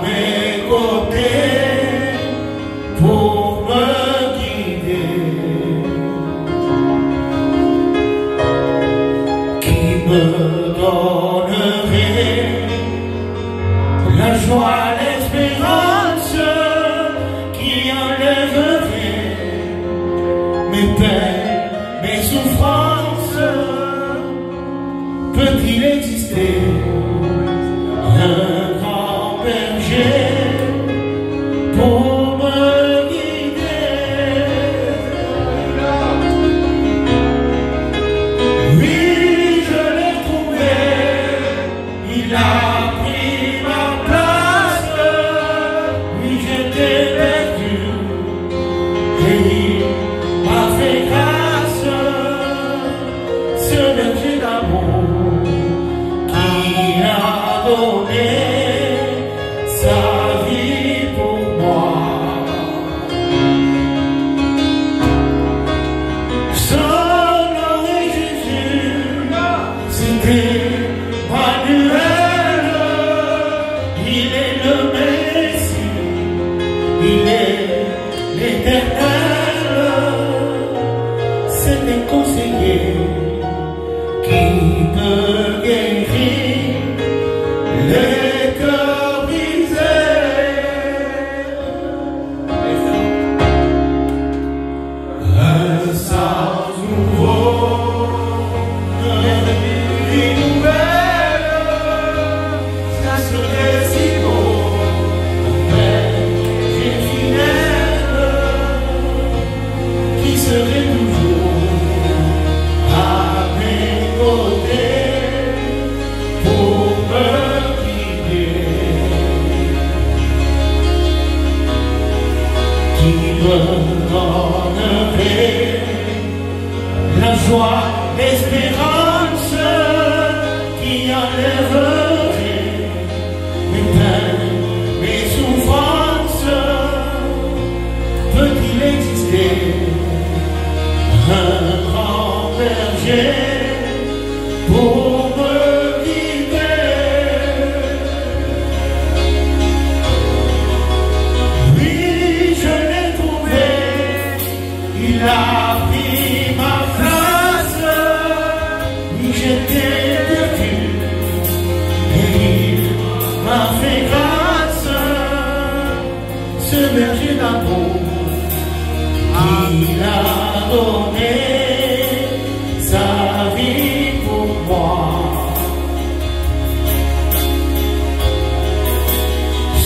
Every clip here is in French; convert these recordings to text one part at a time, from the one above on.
mes côtés pour me guider, qui me donnerait la joie, l'espérance, qui enlèverait mes peines, mes souffrances. Peut-il exister un grand berger pour me guider? Oui, je l'ai trouvé, il a pris ma place. Oui, j'étais perdu et il m'a fait grâce. Ce berger d'amour qui a donné sa vie pour moi. Son nom est Jésus, c'était Manuel. Il est le Messie, il est l'Éternel. C'est un conseiller qui peut guérir les cœurs brisés. Un sens nouveau, une vie nouvelle, ça serait si beau, un berger fidèle qui serait toujours à mes côtés pour me guider, qui me donnerait la joie, l'espérance, qui enlèverait mes peines, mes souffrances. Peut-il exister un grand berger pour me guider? Oui, je l'ai trouvé, il a pris ma place. Oui, j'étais perdu et il m'a fait grâce. Ce berger d'amour qu'il a donné sa vie pour moi.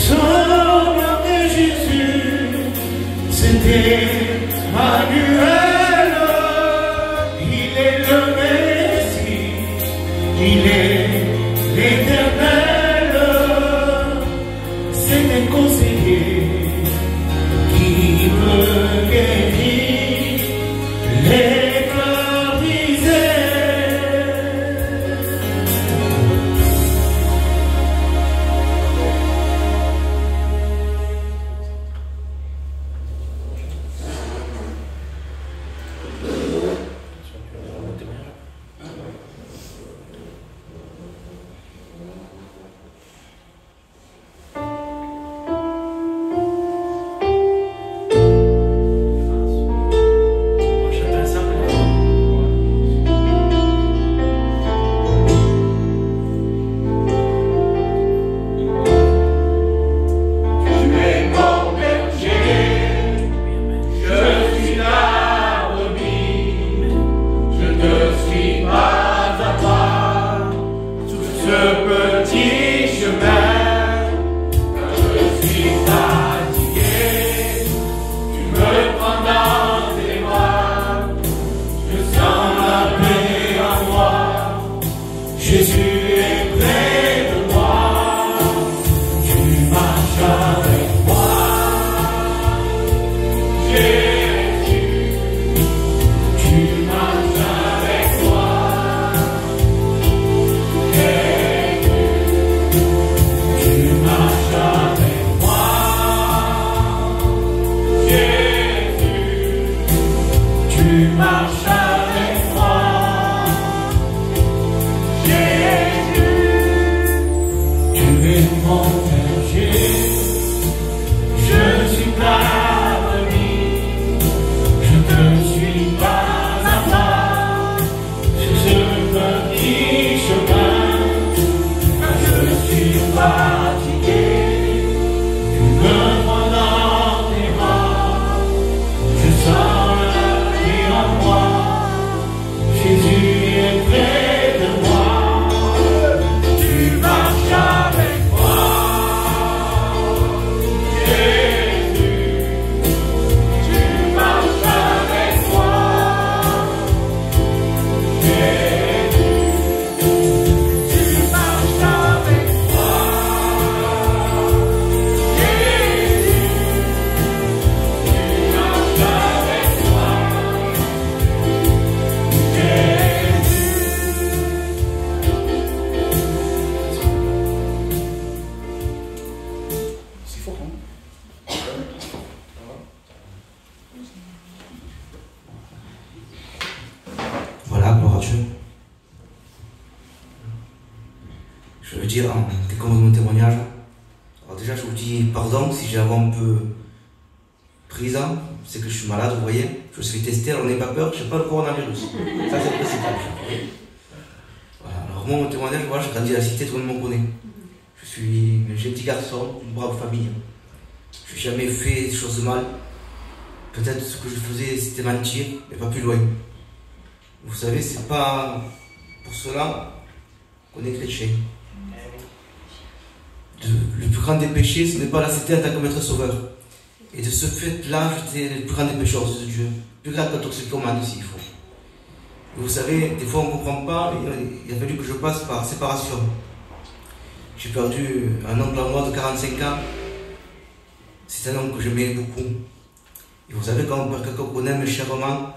Son nom est Jésus, c'était Manuel. Il est le Messie, il est l'Éternel. C'est un conseiller qui peut guérir les cœurs brisés. dire en quelques mots de mon témoignage. Alors déjà, je vous dis pardon si j'ai la voix un peu prise, c'est que je suis malade, vous voyez. Je me suis fait tester, alors n'ayez pas peur, je n'ai pas le coronavirus. Ça, c'est le principal. Voilà. Alors moi, mon témoignage, voilà, j'ai grandi à la cité, tout le monde me connaît. J'ai un petit garçon, une brave famille. Je n'ai jamais fait des choses de mal. Peut-être ce que je faisais, c'était mentir, mais pas plus loin. Vous savez, c'est pas pour cela qu'on est chrétien. Le plus grand des péchés, ce n'est pas l'accepter en tant que maître sauveur. Et de ce fait-là, j'étais le plus grand des pécheurs de Dieu. Plus grand qu'un toxicomane aussi, il faut. Et vous savez, des fois on ne comprend pas, il a fallu que je passe par séparation. J'ai perdu un oncle à moi de 45 ans. C'est un homme que j'aimais beaucoup. Et vous savez, quand on perd quelqu'un qu'on aime chèrement,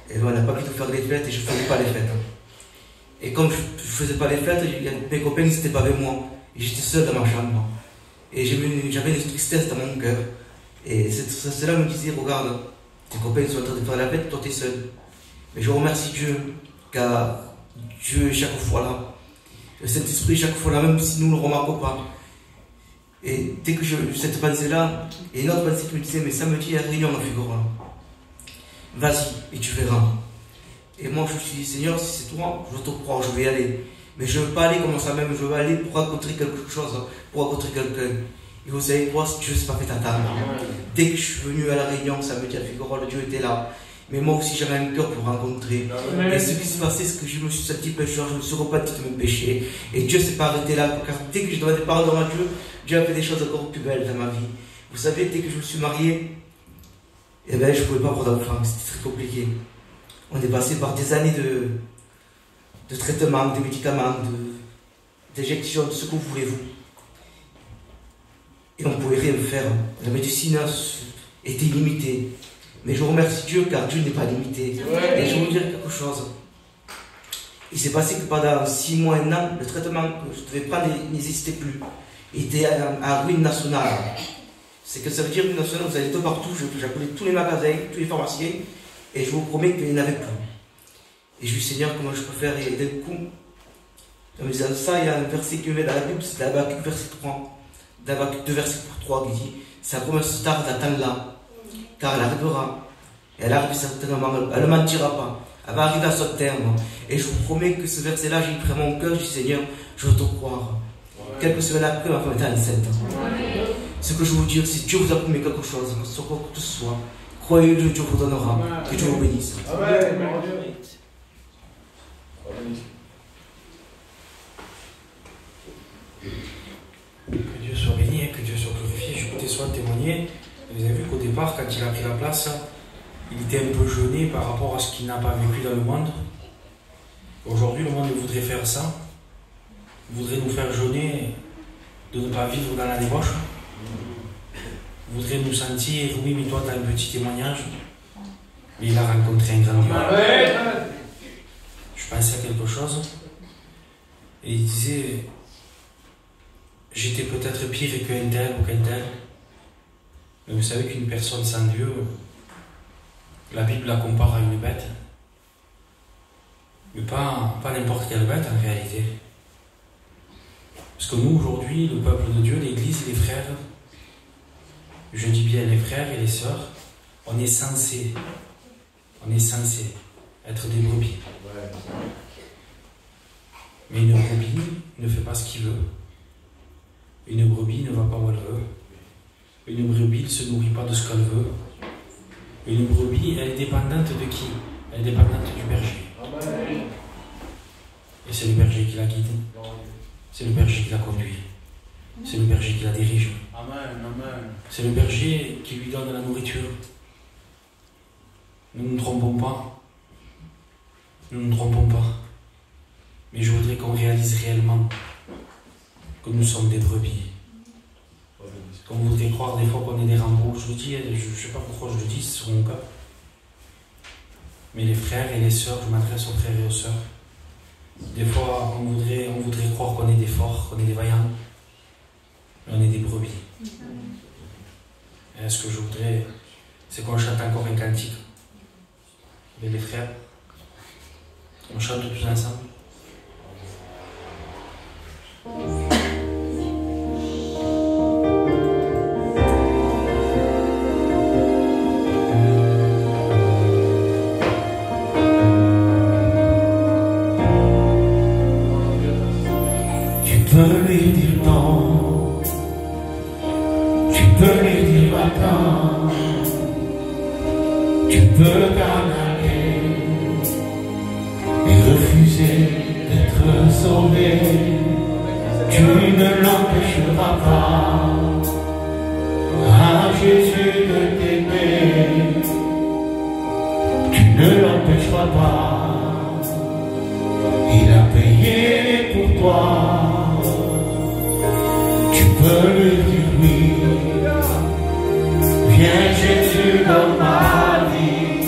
et on n'a pas pu faire les fêtes et je ne faisais pas les fêtes. Et comme je ne faisais pas les fêtes, mes copains n'étaient pas avec moi. Et j'étais seul dans ma chambre. Et j'avais une tristesse dans mon cœur. Et cela me disait, regarde, tes copains sont en train de faire la fête, toi tu es seul. Mais je remercie Dieu, car Dieu est chaque fois là. Le Saint-Esprit est chaque fois là, même si nous ne le remarquons pas. Et dès que cette pensée-là, et une autre pensée qui me disait, mais samedi, il y a réunion à Figueroa. Vas-y, et tu verras. Et moi, je me suis dit, Seigneur, si c'est toi, je te crois, je vais y aller. Mais je ne veux pas aller comme ça même, je veux aller pour rencontrer quelque chose, pour rencontrer quelqu'un. Et vous savez quoi, Dieu ne s'est pas fait attendre. Dès que je suis venu à la réunion, samedi à Figueroa, Dieu était là. Mais moi aussi, j'avais un cœur pour rencontrer. Et ce qui se passait, c'est que je me suis senti pécheur, je me suis repenti de mes péchés. Et Dieu ne s'est pas arrêté là, car dès que je demandais pardon à Dieu, Dieu a fait des choses encore plus belles dans ma vie. Vous savez, dès que je me suis marié, eh ben, je ne pouvais pas avoir d'enfant, c'était très compliqué. On est passé par des années de traitement, de médicaments, d'injections, de ce que vous voulez-vous. Et on ne pouvait rien faire. La médecine était illimitée. Mais je remercie Dieu car Dieu n'est pas limité. Et je vais vous dire quelque chose. Il s'est passé que pendant 6 mois, 1 an, le traitement que je devais prendre n'existait plus. Il était à ruine nationale. C'est que ça veut dire ruine nationale, vous allez tout partout, j'appelais tous les magasins, tous les pharmaciens, et je vous promets qu'il n'y en avait plus. Et je lui dis, Seigneur, comment je peux faire? Et d'un coup, en me disant ça, il y a un verset qui me met dans la Bible, c'est Habakkuk verset 3. D'Habakkuk 2 verset 3 qui dit, sa promesse tarde d'attendre-là, car elle arrivera. Et elle arrive certainement, elle ne mentira pas. Elle va arriver à son terme. Et je vous promets que ce verset-là, j'ai pris mon cœur, je dis, Seigneur, je veux te croire. Quelle que soit la preuve, ma femme était enceinte. Ce que je veux vous dire, si Dieu vous a promis quelque chose, que ce soit quoi que ce soit, croyez-le, Dieu vous donnera. Que Dieu vous bénisse. Que Dieu soit béni, que Dieu soit glorifié. J'écoutais soit témoigner. Vous avez vu qu'au départ, quand il a pris la place, il était un peu gêné par rapport à ce qu'il n'a pas vécu dans le monde. Aujourd'hui, le monde voudrait faire ça. Il voudrait nous faire jeûner de ne pas vivre dans la débauche. Il voudrait nous sentir, oui, mais toi, tu as un petit témoignage. Mais il a rencontré un grand Dieu. Je pensais à quelque chose. Et il disait, j'étais peut-être pire qu'un tel ou qu'un tel. Mais vous savez qu'une personne sans Dieu, la Bible la compare à une bête. Mais pas n'importe quelle bête en réalité. Parce que nous, aujourd'hui, le peuple de Dieu, l'Église, les frères, je dis bien les frères et les sœurs, on est censé être des brebis. Mais une brebis ne fait pas ce qu'il veut. Une brebis ne va pas où elle veut. Une brebis ne se nourrit pas de ce qu'elle veut. Une brebis, elle est dépendante de qui? Elle est dépendante du berger. Et c'est le berger qui la guide. C'est le berger qui la conduit. C'est le berger qui la dirige. C'est le berger qui lui donne la nourriture. Nous ne nous trompons pas. Nous ne nous trompons pas. Mais je voudrais qu'on réalise réellement que nous sommes des brebis. Qu'on voudrait croire des fois qu'on est des Rambo. Je vous dis, je ne sais pas pourquoi je le dis, c'est sur mon cœur. Mais les frères et les sœurs, je m'adresse aux frères et aux sœurs. Des fois, on voudrait croire qu'on est des forts, qu'on est des vaillants. Mais on est des brebis. Et ce que je voudrais, c'est qu'on chante encore un cantique. Avec les frères. On chante tous ensemble. peux lui dire va-t'en, tu peux t'en aller et refuser d'être sauvé. Tu ne l'empêcheras pas à Jésus de t'aimer. Tu ne l'empêcheras pas. Il a payé pour toi. Tu peux lui dire oui. Viens Jésus dans ma vie.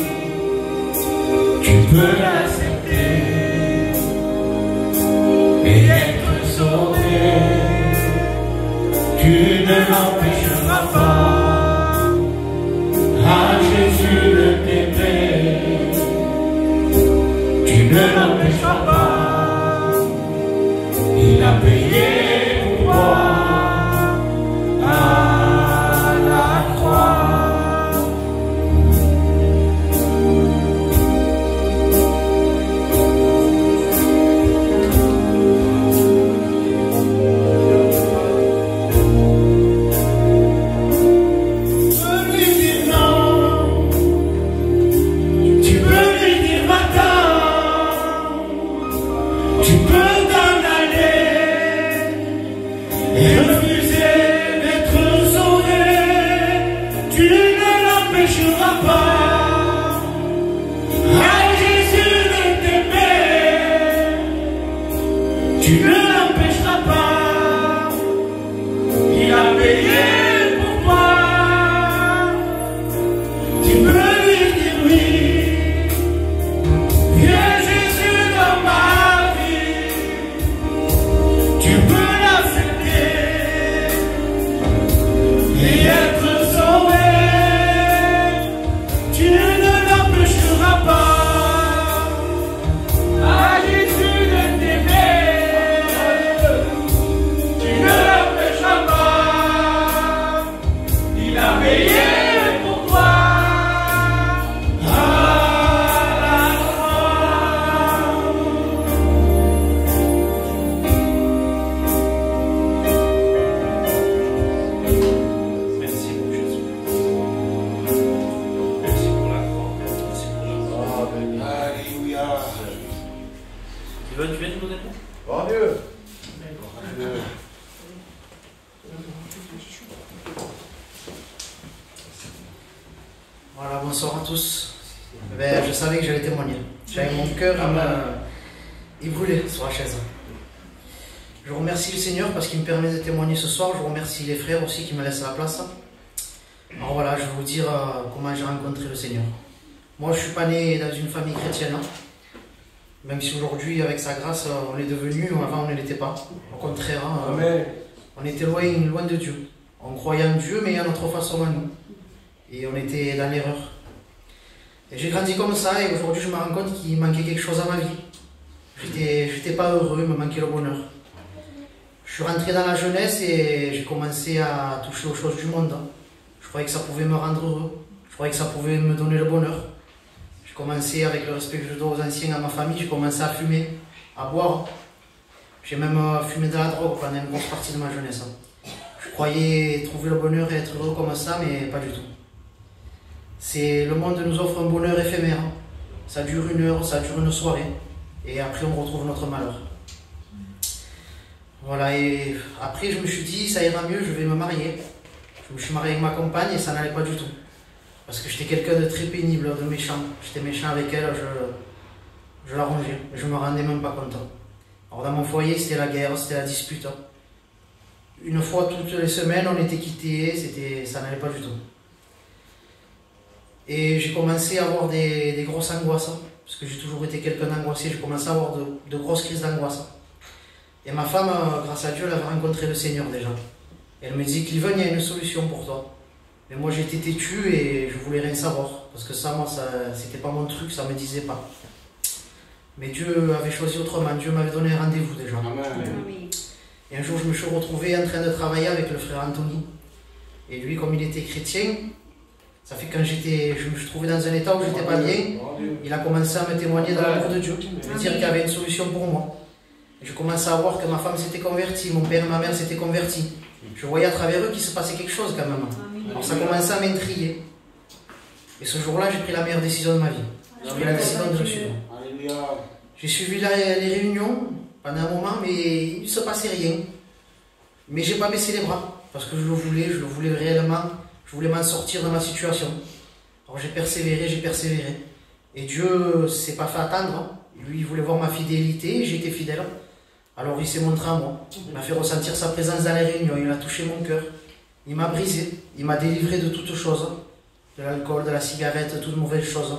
Tu peux l'accepter et être sauvé. Tu ne l'empêcheras pas à Jésus de t'aimer. Tu ne l'empêcheras pas. Il a payé pour toi à la croix. Tu ne l'empêcheras pas, il a payé pour toi. Tu peux lui dire oui. Viens Jésus dans ma vie. Tu peux l'accepter et être sauvé. Tu ne l'empêcheras pas. Voilà, bonsoir à tous. Je savais que j'allais témoigner. J'avais mon cœur, il brûlait sur la chaise. Je remercie le Seigneur parce qu'il me permet de témoigner ce soir. Je remercie les frères aussi qui me laissent la place. Alors voilà, je vais vous dire comment j'ai rencontré le Seigneur. Moi, je suis pas né dans une famille chrétienne. Même si aujourd'hui, avec sa grâce, on est devenu, avant on ne l'était pas. Au contraire, on était loin de Dieu. On croyait en Dieu, mais à notre façon à nous. Et on était dans l'erreur. Et j'ai grandi comme ça, et aujourd'hui je me rends compte qu'il manquait quelque chose à ma vie. J'étais pas heureux, il me manquait le bonheur. Je suis rentré dans la jeunesse et j'ai commencé à toucher aux choses du monde. Je croyais que ça pouvait me rendre heureux. Je croyais que ça pouvait me donner le bonheur. J'ai commencé, avec le respect que je dois aux anciens, à ma famille, j'ai commencé à fumer, à boire. J'ai même fumé de la drogue pendant une grosse partie de ma jeunesse. Je croyais trouver le bonheur et être heureux comme ça, mais pas du tout. Le monde nous offre un bonheur éphémère. Ça dure une heure, ça dure une soirée. Et après, on retrouve notre malheur. Voilà, et après, je me suis dit, ça ira mieux, je vais me marier. Je me suis marié avec ma compagne et ça n'allait pas du tout. Parce que j'étais quelqu'un de très pénible, de méchant. J'étais méchant avec elle, je la rongeais. Je me rendais même pas content. Alors, dans mon foyer, c'était la guerre, c'était la dispute. Une fois toutes les semaines, on était quittés, ça n'allait pas du tout. Et j'ai commencé à avoir des grosses angoisses, parce que j'ai toujours été quelqu'un d'angoissé, j'ai commencé à avoir de grosses crises d'angoisse. Et ma femme, grâce à Dieu, elle avait rencontré le Seigneur déjà. Et elle me dit, Cliven, il y a une solution pour toi. Mais moi j'étais têtu et je voulais rien savoir, parce que ça, moi, c'était pas mon truc, ça me disait pas. Mais Dieu avait choisi autrement, Dieu m'avait donné un rendez-vous déjà. Amen. Et un jour, je me suis retrouvé en train de travailler avec le frère Anthony. Et lui, comme il était chrétien, ça fait que quand je me suis trouvé dans un état où j'étais pas bien, il a commencé à me témoigner de l'amour de Dieu, me dire qu'il y avait une solution pour moi. Et je commençais à voir que ma femme s'était convertie, mon père et ma mère s'étaient convertis. Je voyais à travers eux qu'il se passait quelque chose quand même. Alors ça commençait à m'intriguer. Et ce jour-là, j'ai pris la meilleure décision de ma vie. J'ai pris la décision de le suivre. J'ai suivi les réunions pendant un moment, mais il ne se passait rien. Mais j'ai pas baissé les bras, parce que je le voulais réellement. Je voulais m'en sortir de ma situation. Alors j'ai persévéré. Et Dieu ne s'est pas fait attendre. Lui, il voulait voir ma fidélité, et j'ai été fidèle. Alors il s'est montré à moi. Il m'a fait ressentir sa présence dans les réunions, il a touché mon cœur. Il m'a brisé, il m'a délivré de toutes choses. De l'alcool, de la cigarette, de toutes mauvaises choses.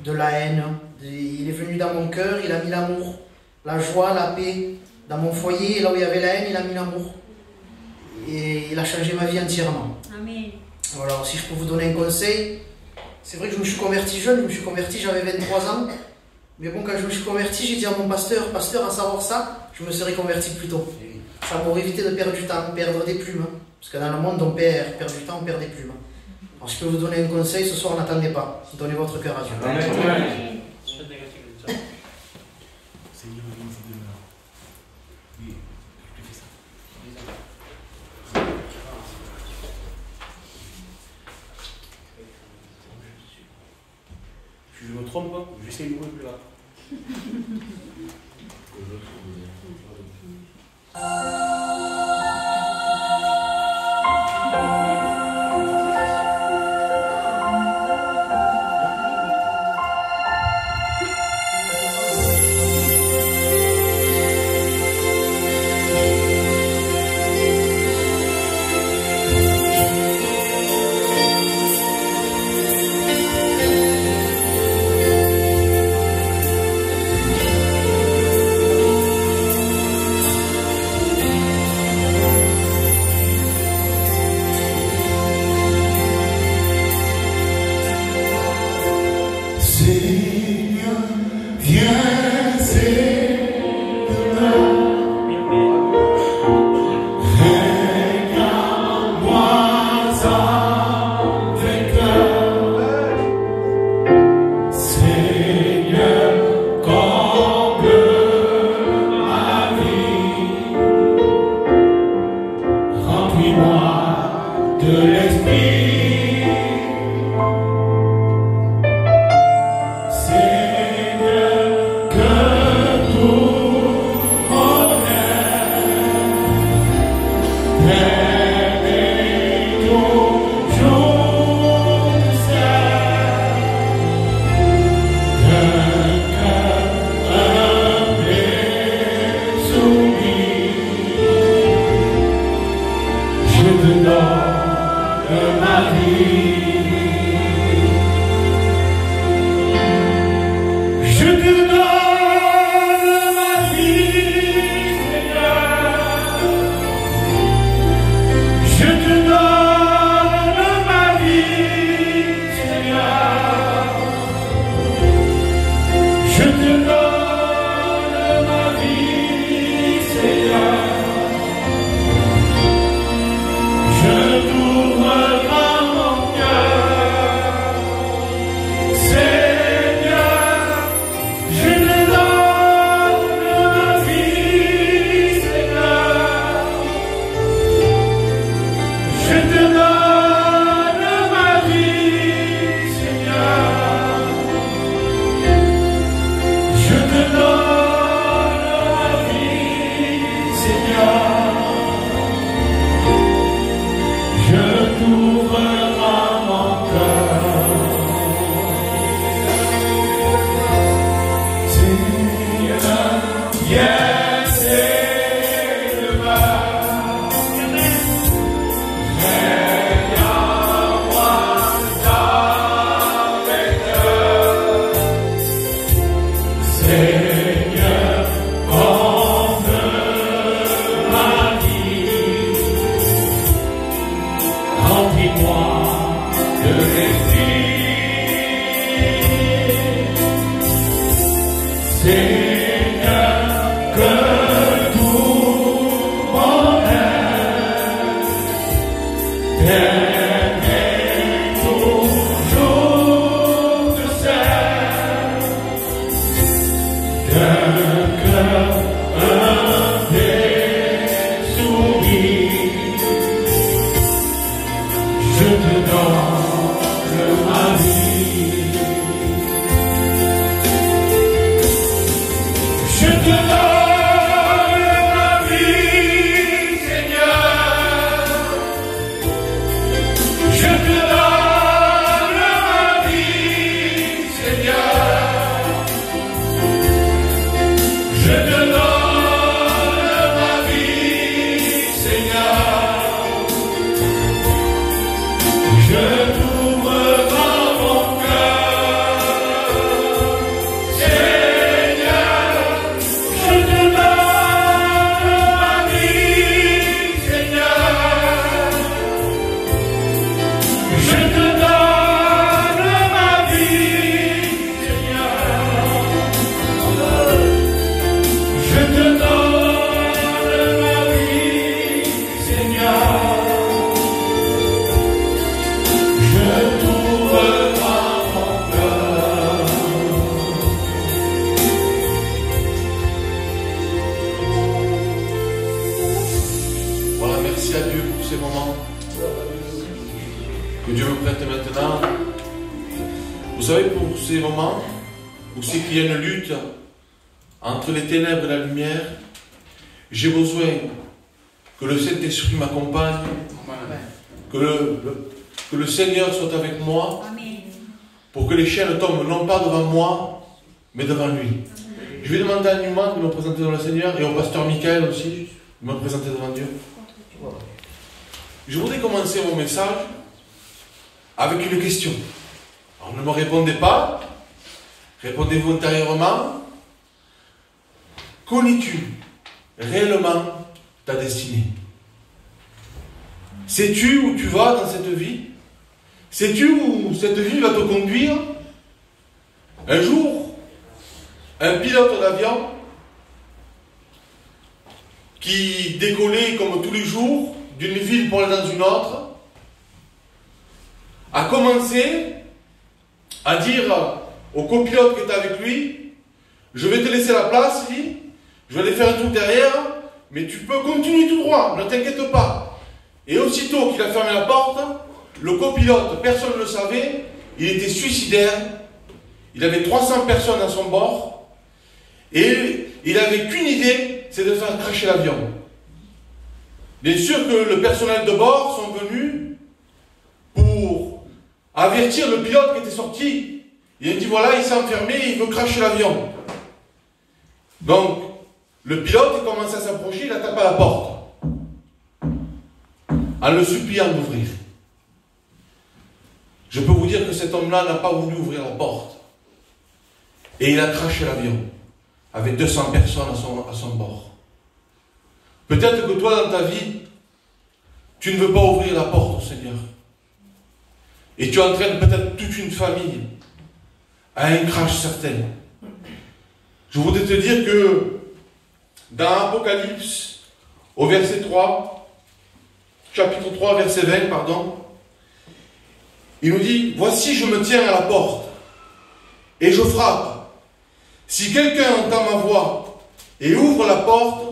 De la haine. Il est venu dans mon cœur, il a mis l'amour, la joie, la paix. Dans mon foyer, là où il y avait la haine, il a mis l'amour. Et il a changé ma vie entièrement. Amen. Voilà, alors si je peux vous donner un conseil, c'est vrai que je me suis converti jeune, j'avais 23 ans. Mais bon, quand je me suis converti, j'ai dit à mon pasteur, à savoir ça, je me serais converti plus tôt. Ça m'aurait évité de perdre du temps, perdre des plumes. Parce que dans le monde, on perd du temps, on perd des plumes. Alors, je peux vous donner un conseil, ce soir, n'attendez pas. Donnez votre cœur à Dieu. Amen. Je me trompe pas, j'essaie de jouer plus là. que Dieu me prête maintenant. Vous savez, pour ces moments où c'est qu'il y a une lutte entre les ténèbres et la lumière, j'ai besoin que le Saint-Esprit m'accompagne, que le Seigneur soit avec moi, pour que les chaînes tombent non pas devant moi, mais devant lui. Je vais demander à Newman de me présenter devant le Seigneur et au pasteur Michael aussi de me présenter devant Dieu. Je voudrais commencer mon message avec une question. Alors ne me répondez pas, répondez-vous intérieurement. Connais-tu réellement ta destinée? Sais-tu où tu vas dans cette vie? Sais-tu où cette vie va te conduire? Un jour, un pilote d'avion qui décollait comme tous les jours d'une ville pour aller dans une autre a commencé à dire au copilote qui était avec lui: je vais te laisser la place, je vais aller faire un tour derrière, mais tu peux continuer tout droit, ne t'inquiète pas. Et aussitôt qu'il a fermé la porte, le copilote, personne ne le savait, il était suicidaire, il avait 300 personnes à son bord, et il n'avait qu'une idée, c'est de faire cracher l'avion. Bien sûr que le personnel de bord sont venus pour avertir le pilote qui était sorti. Il a dit: voilà, il s'est enfermé, il veut cracher l'avion. Donc, le pilote, il commence à s'approcher, il a tapé à la porte, en le suppliant d'ouvrir. Je peux vous dire que cet homme-là n'a pas voulu ouvrir la porte. Et il a craché l'avion, avec 200 personnes à son bord. Peut-être que toi, dans ta vie, tu ne veux pas ouvrir la porte au Seigneur. Et tu entraînes peut-être toute une famille à un crash certain. Je voudrais te dire que dans Apocalypse, au verset 3, chapitre 3, verset 20, pardon, il nous dit: voici, je me tiens à la porte et je frappe. Si quelqu'un entend ma voix et ouvre la porte,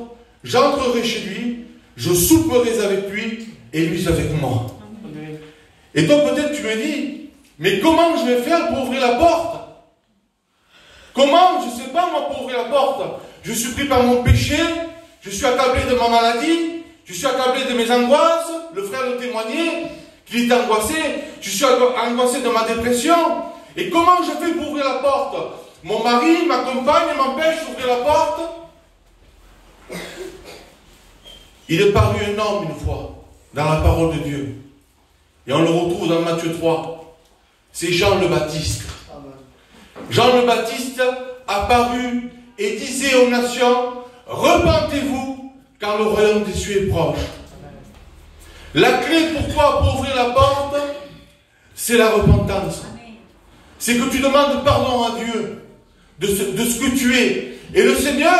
j'entrerai chez lui, je souperai avec lui et lui avec moi. Amen. Et toi peut-être tu me dis: mais comment je vais faire pour ouvrir la porte? Comment? Je ne sais pas moi pour ouvrir la porte. Je suis pris par mon péché, je suis accablé de ma maladie, je suis accablé de mes angoisses, le frère le témoignait, qu'il était angoissé, je suis angoissé de ma dépression. Et comment je fais pour ouvrir la porte? Mon mari, ma compagne m'empêche d'ouvrir la porte. Il est paru un homme une fois dans la parole de Dieu. Et on le retrouve dans Matthieu 3. C'est Jean le Baptiste. Jean le Baptiste apparut et disait aux nations: repentez-vous, car le royaume des cieux est proche. La clé pour ouvrir la porte, c'est la repentance. C'est que tu demandes pardon à Dieu de ce que tu es. Et le Seigneur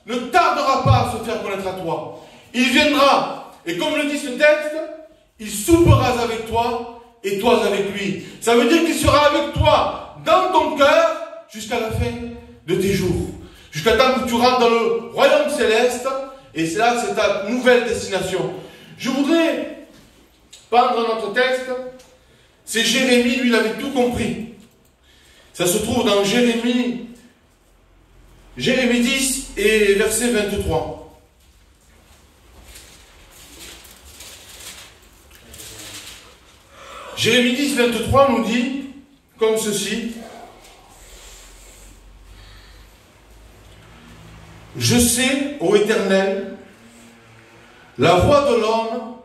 ne tardera pas à se faire connaître à toi. Il viendra, et comme le dit ce texte, il soupera avec toi, et toi avec lui. Ça veut dire qu'il sera avec toi dans ton cœur jusqu'à la fin de tes jours. Jusqu'à temps que tu rentres dans le royaume céleste, et c'est là, c'est ta nouvelle destination. Je voudrais prendre notre texte, c'est Jérémie, lui, il avait tout compris. Ça se trouve dans Jérémie 10 et verset 23. Jérémie 10, 23 nous dit comme ceci. Je sais, ô Éternel, la voie de l'homme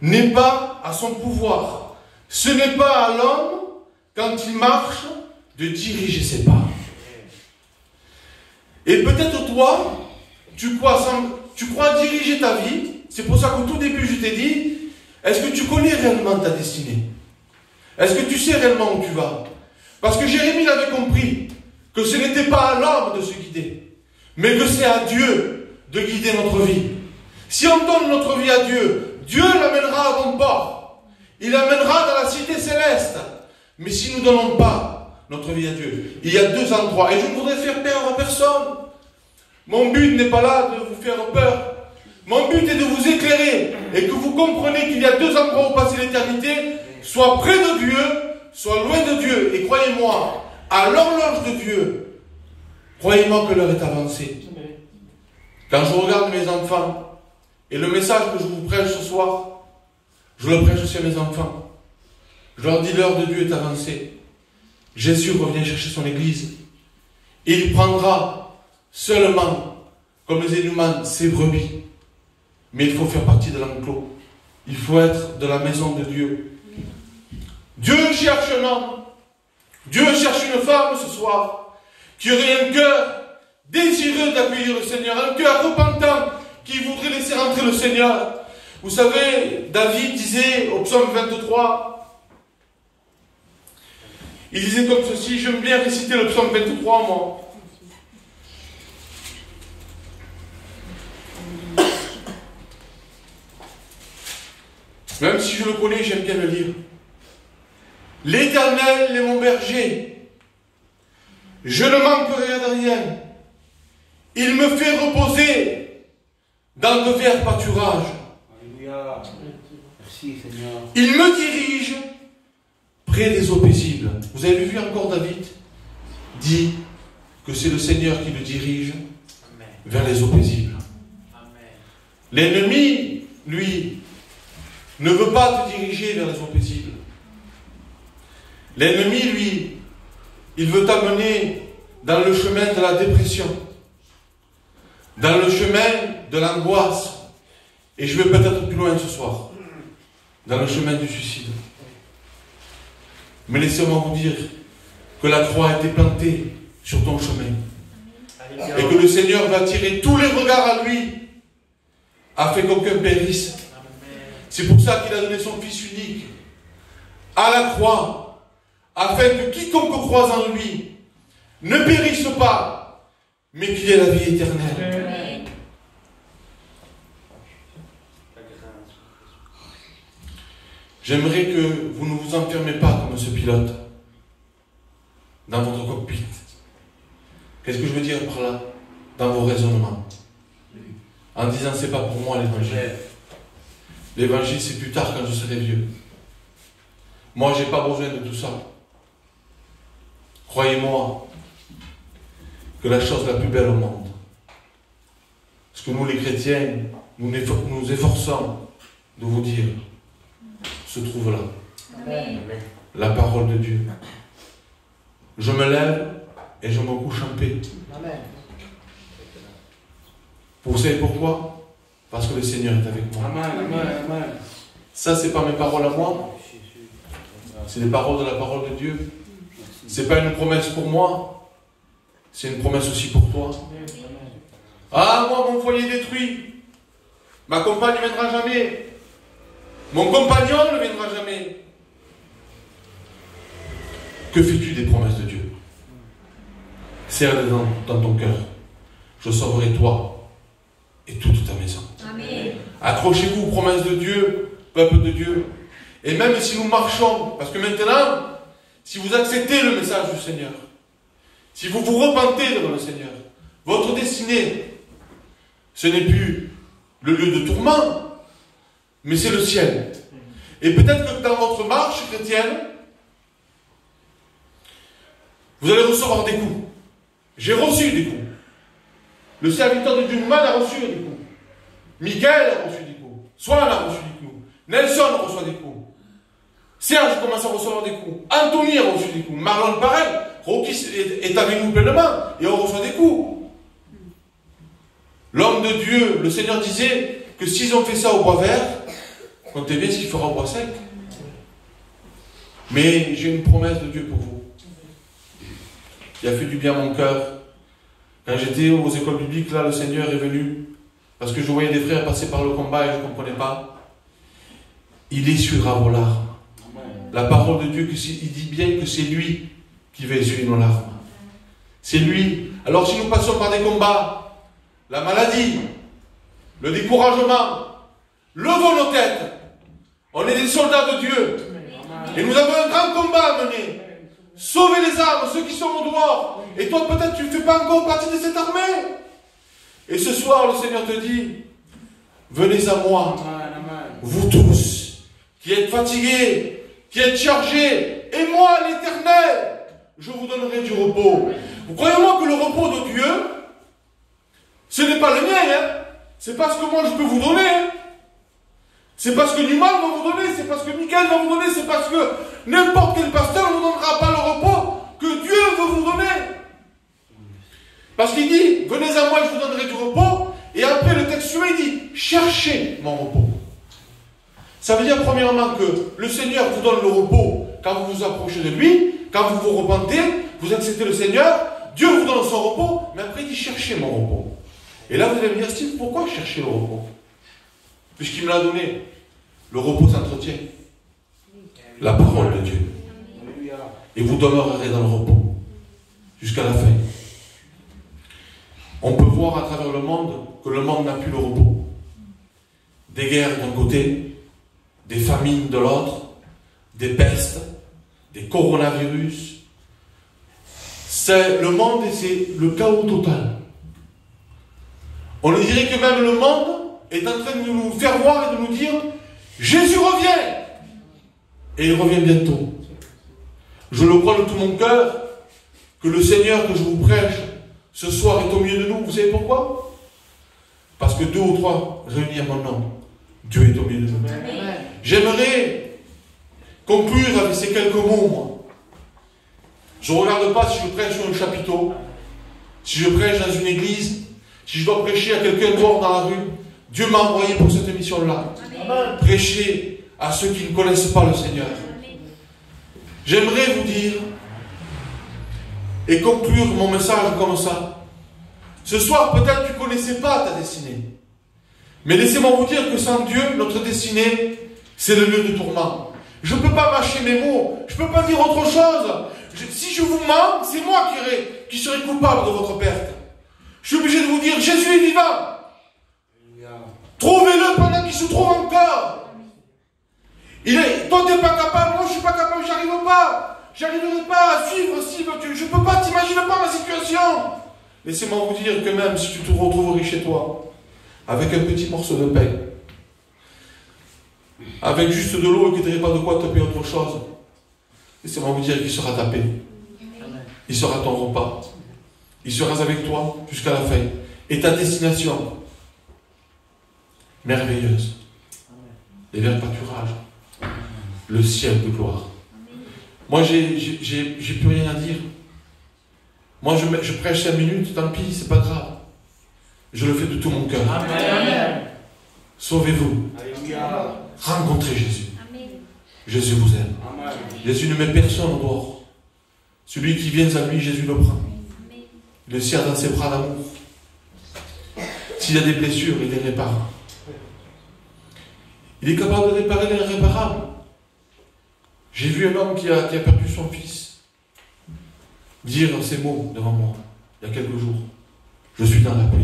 n'est pas à son pouvoir. Ce n'est pas à l'homme, quand il marche, de diriger ses pas. Et peut-être toi, tu crois diriger ta vie. C'est pour ça qu'au tout début, je t'ai dit, est-ce que tu connais réellement ta destinée? Est-ce que tu sais réellement où tu vas? Parce que Jérémie avait compris que ce n'était pas à l'homme de se guider, mais que c'est à Dieu de guider notre vie. Si on donne notre vie à Dieu, Dieu l'amènera à bon port. Il l'amènera dans la cité céleste. Mais si nous ne donnons pas notre vie à Dieu, il y a deux endroits. Et je ne voudrais faire peur à personne. Mon but n'est pas là de vous faire peur. Mon but est de vous éclairer et que vous compreniez qu'il y a deux endroits où passer l'éternité, soit près de Dieu, soit loin de Dieu. Et croyez-moi, à l'horloge de Dieu, croyez-moi que l'heure est avancée. Quand je regarde mes enfants, et le message que je vous prêche ce soir, je le prêche aussi à mes enfants. Je leur dis l'heure de Dieu est avancée. Jésus revient chercher son église. Et il prendra seulement, comme les Énumans, ses brebis. Mais il faut faire partie de l'enclos. Il faut être de la maison de Dieu. Dieu cherche un homme. Dieu cherche une femme ce soir qui aurait un cœur désireux d'accueillir le Seigneur, un cœur repentant qui voudrait laisser rentrer le Seigneur. Vous savez, David disait au psaume 23, il disait comme ceci, j'aime bien réciter le psaume 23, moi. Même si je le connais, j'aime bien le lire. L'Éternel est mon berger. Je ne manquerai de rien. Il me fait reposer dans de verts pâturages. Alléluia. Merci Seigneur. Il me dirige près des eaux paisibles. Vous avez vu encore David dit que c'est le Seigneur qui le dirige vers les eaux paisibles. L'ennemi, lui, ne veut pas te diriger vers les eaux paisibles. L'ennemi, lui, il veut t'amener dans le chemin de la dépression, dans le chemin de l'angoisse, et je vais peut-être plus loin ce soir, dans le chemin du suicide. Mais laissez-moi vous dire que la croix a été plantée sur ton chemin, et que le Seigneur va attirer tous les regards à lui, afin qu'aucun périsse. C'est pour ça qu'il a donné son Fils unique à la croix, afin que quiconque croise en lui ne périsse pas, mais qu'il ait la vie éternelle. Amen. J'aimerais que vous ne vous enfermez pas comme ce pilote dans votre cockpit. Qu'est-ce que je veux dire par là? Dans vos raisonnements. En disant, c'est pas pour moi l'évangile. L'évangile, c'est plus tard quand je serai vieux. Moi, j'ai pas besoin de tout ça. Croyez-moi que la chose la plus belle au monde, ce que nous les chrétiens, nous efforçons de vous dire, se trouve là. Amen. La parole de Dieu. Je me lève et je me couche en paix. Amen. Vous savez pourquoi? Parce que le Seigneur est avec moi. Amen, amen, amen. Ça, c'est pas mes paroles à moi. C'est les paroles de la parole de Dieu. C'est pas une promesse pour moi. C'est une promesse aussi pour toi. Ah, moi, mon foyer détruit. Ma compagne ne viendra jamais. Mon compagnon ne viendra jamais. Que fais-tu des promesses de Dieu? Serre-les dans ton cœur. Je sauverai toi et toute ta maison. Amen. Accrochez-vous aux promesses de Dieu, peuple de Dieu. Et même si nous marchons, parce que maintenant, si vous acceptez le message du Seigneur, si vous vous repentez devant le Seigneur, votre destinée, ce n'est plus le lieu de tourment, mais c'est le ciel. Et peut-être que dans votre marche chrétienne, vous allez recevoir des coups. J'ai reçu des coups. Le serviteur de Dieu a reçu des coups. Michael a reçu des coups. Swan a reçu des coups. Nelson reçoit des coups. Serge commence à recevoir des coups. Anthony a reçu des coups. Marlon pareil. Rocky est avec nous pleinement et on reçoit des coups. L'homme de Dieu, le Seigneur disait que s'ils ont fait ça au bois vert, comptez bien ce qu'il fera au bois sec. Mais j'ai une promesse de Dieu pour vous. Il a fait du bien à mon cœur. Quand j'étais aux écoles bibliques, là, le Seigneur est venu. Parce que je voyais des frères passer par le combat et je ne comprenais pas. Il essuiera vos larmes. La parole de Dieu, il dit bien que c'est lui qui va essuyer nos larmes. C'est lui. Alors si nous passons par des combats, la maladie, le découragement, levons nos têtes. On est des soldats de Dieu. Et nous avons un grand combat à mener. Sauvez les âmes, ceux qui sont au dehors. Et toi, peut-être, tu ne fais pas encore partie de cette armée. Et ce soir, le Seigneur te dit, venez à moi, vous tous, qui êtes fatigués, qui êtes chargés, et moi, l'Éternel, je vous donnerai du repos. Vous croyez-moi que le repos de Dieu, ce n'est pas le mien, hein? C'est pas ce que moi je peux vous donner, hein? C'est parce que Newman va vous donner, c'est parce que Michael va vous donner, c'est parce que n'importe quel pasteur ne vous donnera pas le repos que Dieu veut vous donner. Parce qu'il dit, venez à moi et je vous donnerai du repos. Et après le texte suivant, il dit, cherchez mon repos. Ça veut dire premièrement que le Seigneur vous donne le repos quand vous vous approchez de lui, quand vous vous repentez, vous acceptez le Seigneur, Dieu vous donne son repos, mais après il dit, cherchez mon repos. Et là vous allez me dire, Steve, pourquoi chercher le repos? Puisqu'il me l'a donné. Le repos s'entretient. La parole de Dieu. Et vous demeurerez dans le repos. Jusqu'à la fin. On peut voir à travers le monde que le monde n'a plus le repos. Des guerres d'un côté, des famines de l'autre, des pestes, des coronavirus. C'est le monde et c'est le chaos total. On dirait que même le monde est en train de nous faire voir et de nous dire Jésus revient. Et il revient bientôt. Je le crois de tout mon cœur que le Seigneur que je vous prêche ce soir est au milieu de nous. Vous savez pourquoi? Parce que 2 ou 3 réunis à mon nom, Dieu est au milieu de nous. J'aimerais conclure avec ces quelques mots, moi. Je ne regarde pas si je prêche sur un chapiteau, si je prêche dans une église, si je dois prêcher à quelqu'un dehors dans la rue. Dieu m'a envoyé pour cette mission-là. Prêcher à ceux qui ne connaissent pas le Seigneur. J'aimerais vous dire et conclure mon message comme ça. Ce soir, peut-être tu ne connaissais pas ta destinée. Mais laissez-moi vous dire que sans Dieu, notre destinée, c'est le lieu de tourment. Je ne peux pas mâcher mes mots. Je ne peux pas dire autre chose. Si je vous mens, c'est moi qui serai coupable de votre perte. Je suis obligé de vous dire, Jésus est vivant. Trouvez-le pendant qu'il se trouve encore. Toi, tu n'es pas capable, moi je ne suis pas capable, j'arrive pas. J'arriverai pas à suivre, Steve. Je ne peux pas, t'imaginer pas ma situation. Laissez-moi vous dire que même si tu te retrouverais chez toi, avec un petit morceau de pain, avec juste de l'eau et que tu n'aurais pas de quoi te payer autre chose, laissez-moi vous dire qu'il sera ta paix. Il sera ton repas. Il sera avec toi jusqu'à la fin. Et ta destination, merveilleuse. Les verts pâturages. Le ciel de gloire. Moi, j'ai plus rien à dire. Moi, je prêche 5 minutes, tant pis, c'est pas grave. Je le fais de tout mon cœur. Amen. Sauvez-vous. Alléluia. Rencontrez Jésus. Amen. Jésus vous aime. Amen. Jésus ne met personne au dehors. Celui qui vient à lui, Jésus le prend. Il le serre dans ses bras d'amour. S'il a des blessures, il les répare. Il est capable de réparer l'irréparable. J'ai vu un homme qui a perdu son fils dire ces mots devant moi, il y a quelques jours. Je suis dans la paix,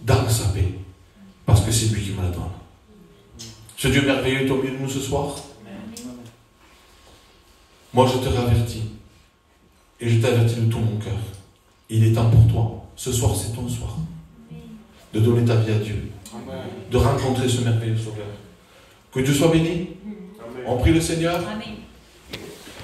dans sa paix, parce que c'est lui qui me la donne. Ce Dieu merveilleux est au milieu de nous ce soir. Moi, je te réavertis, et je t'avertis de tout mon cœur. Il est temps pour toi, ce soir c'est ton soir, de donner ta vie à Dieu, de rencontrer ce merveilleux Sauveur. Que Dieu soit béni. On prie le Seigneur. Amen.